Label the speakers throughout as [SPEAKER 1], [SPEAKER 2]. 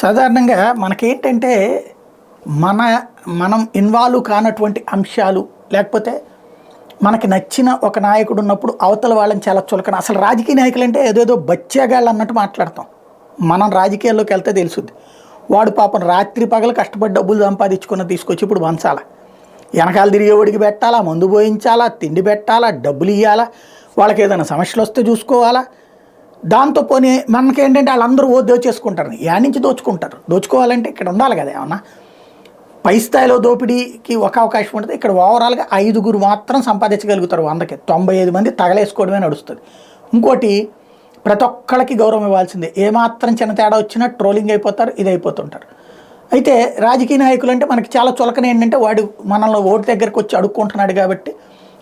[SPEAKER 1] సాధారణంగా మనకేంటంటే మన మనం ఇన్వాల్వ్ కానటువంటి అంశాలు లేకపోతే మనకి నచ్చిన ఒక నాయకుడు ఉన్నప్పుడు అవతల వాళ్ళని చాలా చులకన. అసలు రాజకీయ నాయకులు అంటే ఏదేదో బచ్చాగాళ్ళు అన్నట్టు మాట్లాడతాం. మనం రాజకీయాల్లోకి వెళ్తే తెలుసుద్ది. వాడు పాపం రాత్రి పగలు కష్టపడి డబ్బులు సంపాదించుకున్న తీసుకొచ్చి ఇప్పుడు వంచాల, వెనకాల తిరిగేవాడికి పెట్టాలా, మందు పోయించాలా, తిండి పెట్టాలా, డబ్బులు ఇవ్వాలా, వాళ్ళకి ఏదైనా సమస్యలు వస్తే చూసుకోవాలా. దాంతో పోనీ మనకేంటంటే వాళ్ళందరూ దోచేసుకుంటారు. యాడ్ నుంచి దోచుకుంటారు. దోచుకోవాలంటే ఇక్కడ ఉండాలి కదా ఏమన్నా. పై స్థాయిలో దోపిడీకి ఒక అవకాశం ఉంటుంది. ఇక్కడ ఓవరాల్గా 5గురు మాత్రం సంపాదించగలుగుతారు. 100కి 95 మంది తగలేసుకోవడమే నడుస్తుంది. ఇంకోటి, ప్రతి ఒక్కళ్ళకి గౌరవం ఇవ్వాల్సిందే. ఏమాత్రం చిన్న తేడా వచ్చినా ట్రోలింగ్ అయిపోతారు, ఇది అయిపోతుంటారు. అయితే రాజకీయ నాయకులు అంటే మనకి చాలా చులకన. ఏంటంటే వాడు మనల్ని ఓటు దగ్గరకు వచ్చి అడుక్కుంటున్నాడు కాబట్టి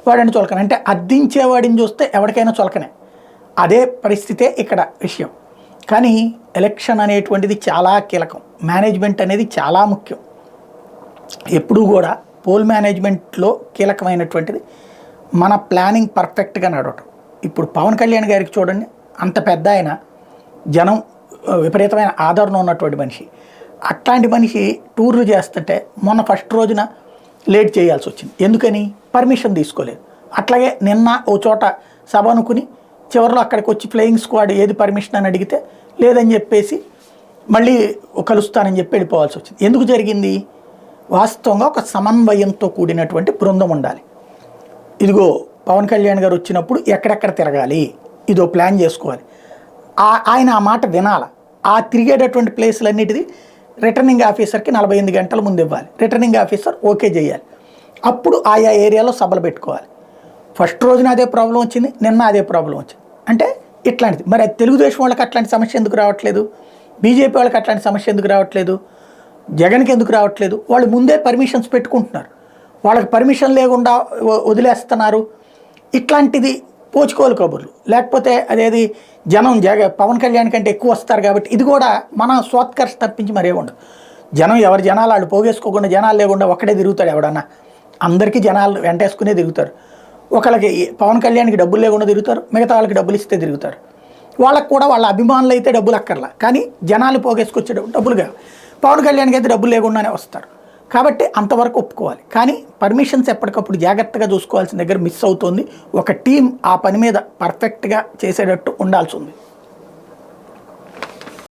[SPEAKER 1] వాడిని చులకన. అంటే అద్దించేవాడిని చూస్తే ఎవరికైనా చులకనే. అదే పరిస్థితే ఇక్కడ విషయం. కానీ ఎలక్షన్ అనేటువంటిది చాలా కీలకం. మేనేజ్మెంట్ అనేది చాలా ముఖ్యం. ఎప్పుడూ కూడా పోల్ మేనేజ్మెంట్లో కీలకమైనటువంటిది మన ప్లానింగ్ పర్ఫెక్ట్గా నడవటం. ఇప్పుడు పవన్ కళ్యాణ్ గారికి చూడండి, అంత పెద్ద ఆయన, జనం విపరీతమైన ఆదరణ ఉన్నటువంటి మనిషి. అట్లాంటి మనిషి టూర్లు చేస్తుంటే మొన్న ఫస్ట్ రోజున లేట్ చేయాల్సి వచ్చింది. ఎందుకని? పర్మిషన్ తీసుకోలేదు. అట్లాగే నిన్న ఓ చోట సభ అనుకుని చివరిలో అక్కడికి వచ్చి ఫ్లయింగ్ స్క్వాడ్ ఏది పర్మిషన్ అని అడిగితే లేదని చెప్పేసి మళ్ళీ కలుస్తానని చెప్పి వెళ్ళిపోవాల్సి వచ్చింది. ఎందుకు జరిగింది? వాస్తవంగా ఒక సమన్వయంతో కూడినటువంటి బృందం ఉండాలి. ఇదిగో పవన్ కళ్యాణ్ గారు వచ్చినప్పుడు ఎక్కడెక్కడ తిరగాలి, ఇదో ప్లాన్ చేసుకోవాలి. ఆయన ఆ మాట వినాల. ఆ తిరిగేటటువంటి ప్లేసులన్నిటిది రిటర్నింగ్ ఆఫీసర్కి 48 గంటల ముందు ఇవ్వాలి. రిటర్నింగ్ ఆఫీసర్ ఓకే చేయాలి. అప్పుడు ఆయా ఏరియాలో సభలు పెట్టుకోవాలి. ఫస్ట్ రోజున అదే ప్రాబ్లం వచ్చింది, నిన్న అదే ప్రాబ్లం వచ్చింది. అంటే ఇట్లాంటిది. మరి తెలుగుదేశం వాళ్ళకి అట్లాంటి సమస్య ఎందుకు రావట్లేదు? బీజేపీ వాళ్ళకి అట్లాంటి సమస్య ఎందుకు రావట్లేదు? జగన్కి ఎందుకు రావట్లేదు? వాళ్ళు ముందే పర్మిషన్స్ పెట్టుకుంటున్నారు. వాళ్ళకి పర్మిషన్ లేకుండా వదిలేస్తున్నారు. ఇట్లాంటిది పోచుకోలు కబుర్లు. లేకపోతే అదేది జనం పవన్ కళ్యాణ్ కంటే ఎక్కువ వస్తారు కాబట్టి ఇది కూడా మన స్వాత్కర్ష తప్పించి మరే ఉండదు. జనం ఎవరి జనాలు వాళ్ళు పోగేసుకోకుండా, జనాలు లేకుండా ఒక్కడే తిరుగుతాడు ఎవడన్నా. అందరికీ జనాలు వెంటేసుకునే తిరుగుతారు. ఒకళ్ళకి పవన్ కళ్యాణ్కి డబ్బులు లేకుండా తిరుగుతారు, మిగతా వాళ్ళకి డబ్బులు ఇస్తే తిరుగుతారు. వాళ్ళకు కూడా వాళ్ళ అభిమానులు అయితే డబ్బులు అక్కర్లా, కానీ జనాలు పోగేసుకొచ్చే డబ్బులుగా పవన్ కళ్యాణ్కి అయితే డబ్బులు లేకుండానే వస్తారు. కాబట్టి అంతవరకు ఒప్పుకోవాలి. కానీ పర్మిషన్స్ ఎప్పటికప్పుడు జాగ్రత్తగా చూసుకోవాల్సిన దగ్గర మిస్ అవుతుంది. ఒక టీం ఆ పని మీద పర్ఫెక్ట్గా చేసేటట్టు ఉండాల్సి ఉంది.